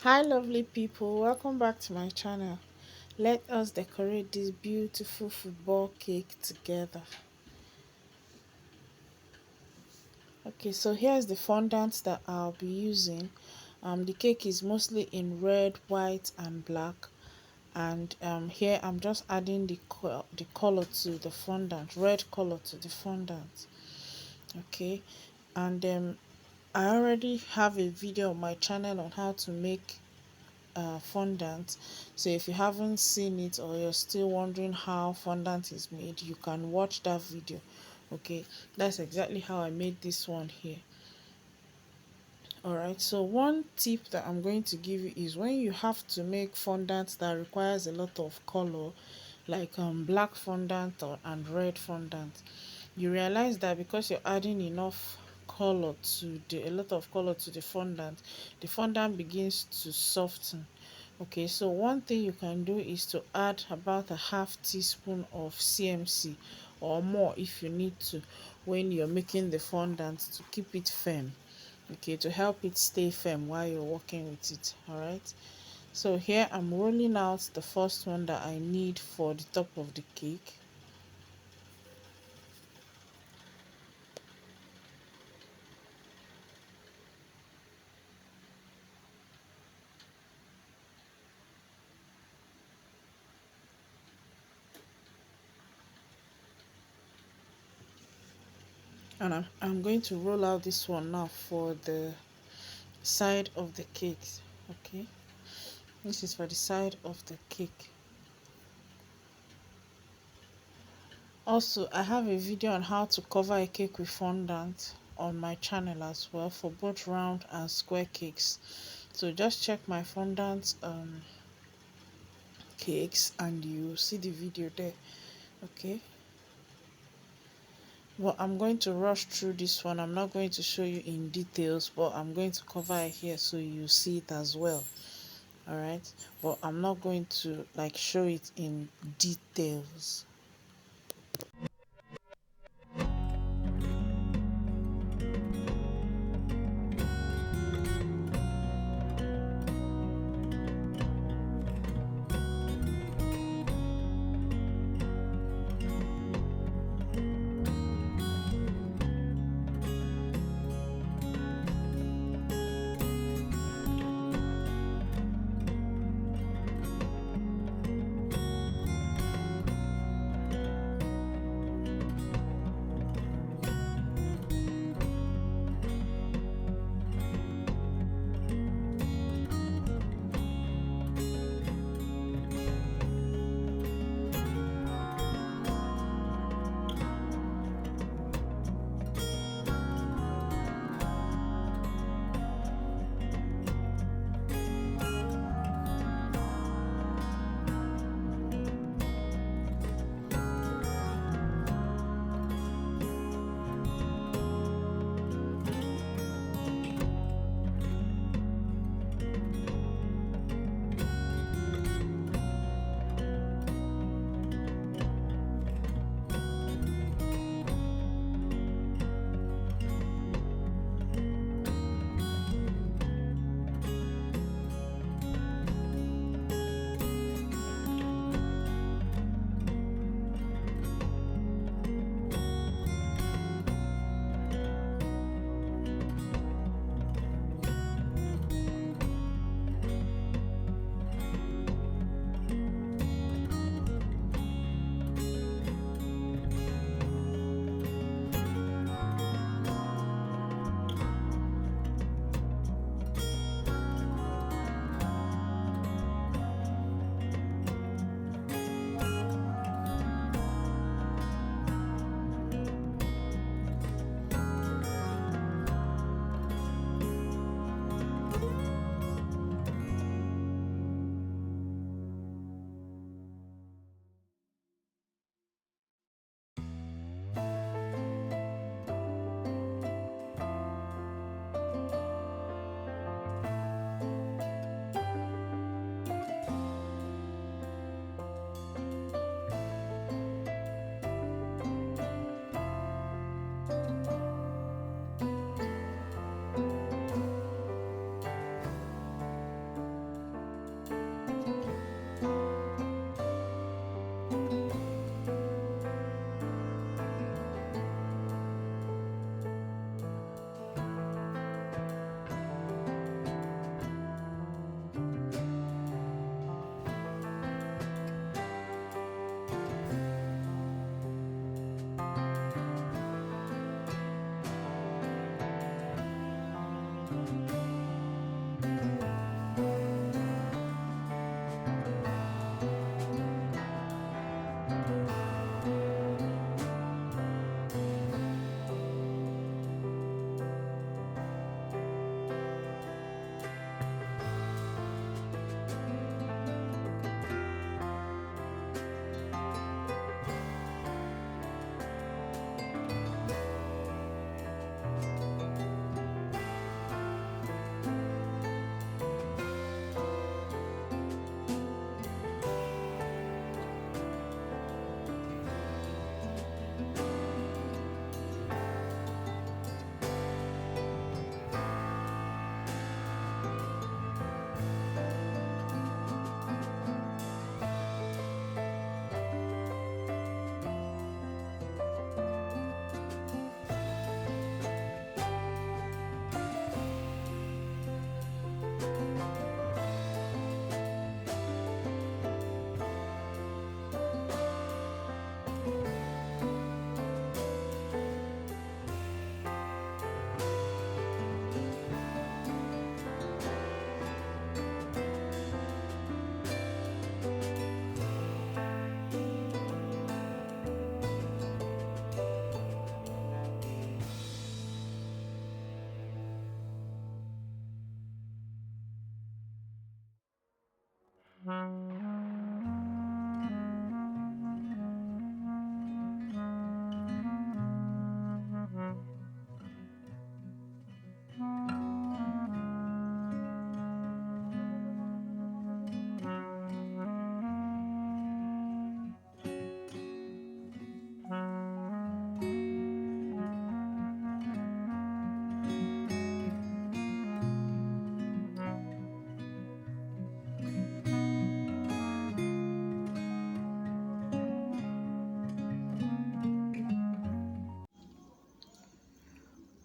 Hi lovely people, welcome back to my channel. Let us decorate this beautiful football cake together. Okay, so here's the fondant that I'll be using. The cake is mostly in red, white and black, and here I'm just adding the color to the fondant, red color to the fondant. Okay, and I already have a video on my channel on how to make fondant. So if you haven't seen it or you're still wondering how fondant is made, you can watch that video. Okay, that's exactly how I made this one here. Alright, so one tip that I'm going to give you is when you have to make fondant that requires a lot of color, like black fondant and red fondant, you realize that because you're adding enough color to a lot of color to the fondant begins to soften. Okay, so one thing you can do is to add about a half teaspoon of CMC or more if you need to when you're making the fondant to keep it firm. Okay, to help it stay firm while you're working with it. All right, so here I'm rolling out the first one that I need for the top of the cake. And I'm going to roll out this one now for the side of the cake. Okay, this is for the side of the cake. Also, I have a video on how to cover a cake with fondant on my channel as well for both round and square cakes. So just check my fondant cakes and you see the video there. Okay, well, I'm going to rush through this one. I'm not going to show you in details, but I'm going to cover it here so you see it as well. All right, but I'm not going to like show it in details.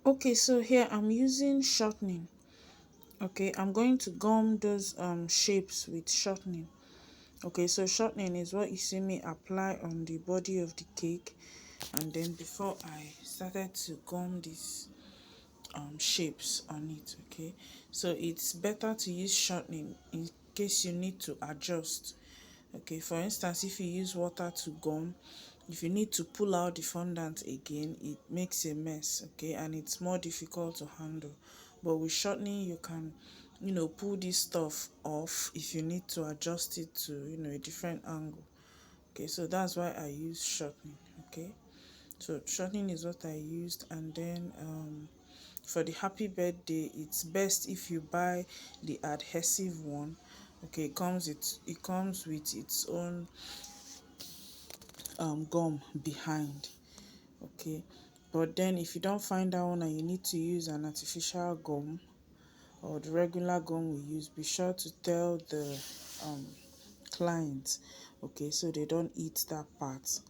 Okay, so here I'm using shortening. Okay, I'm going to gum those shapes with shortening. Okay, so shortening is what you see me apply on the body of the cake, and then before I started to gum these shapes on it. Okay, so it's better to use shortening in case you need to adjust. Okay, for instance, if you use water to gum, if you need to pull out the fondant again, it makes a mess. Okay, and it's more difficult to handle. But with shortening, you can, pull this stuff off if you need to adjust it to, a different angle. Okay, so that's why I use shortening. Okay, so shortening is what I used. And then for the happy birthday, it's best if you buy the adhesive one. Okay, it comes with its own gum behind. Okay, but then if you don't find that one and you need to use an artificial gum or the regular gum we use, be sure to tell the um client, okay, so they don't eat that part.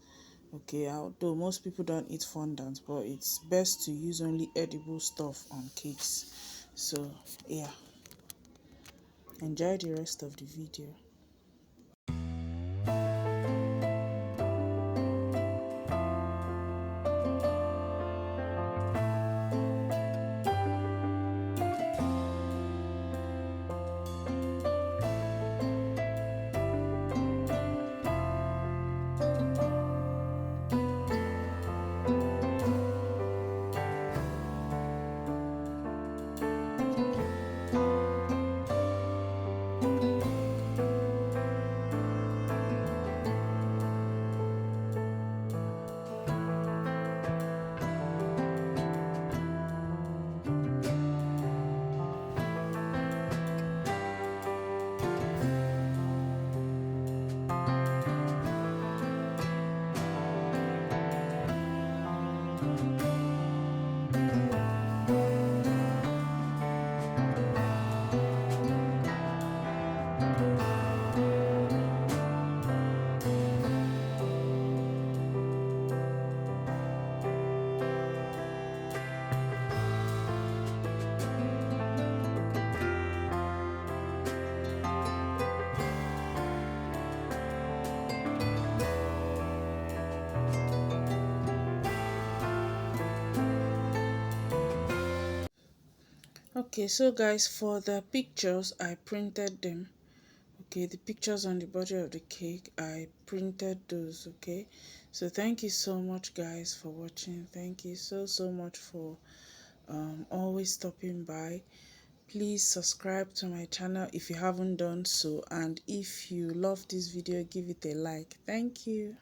Okay, although most people don't eat fondant, but it's best to use only edible stuff on cakes. So yeah, enjoy the rest of the video. Okay, so guys, for the pictures, I printed them. Okay, the pictures on the body of the cake, I printed those. Okay, so thank you so much guys for watching. Thank you so much for always stopping by. Please subscribe to my channel if you haven't done so, and if you love this video, give it a like. Thank you.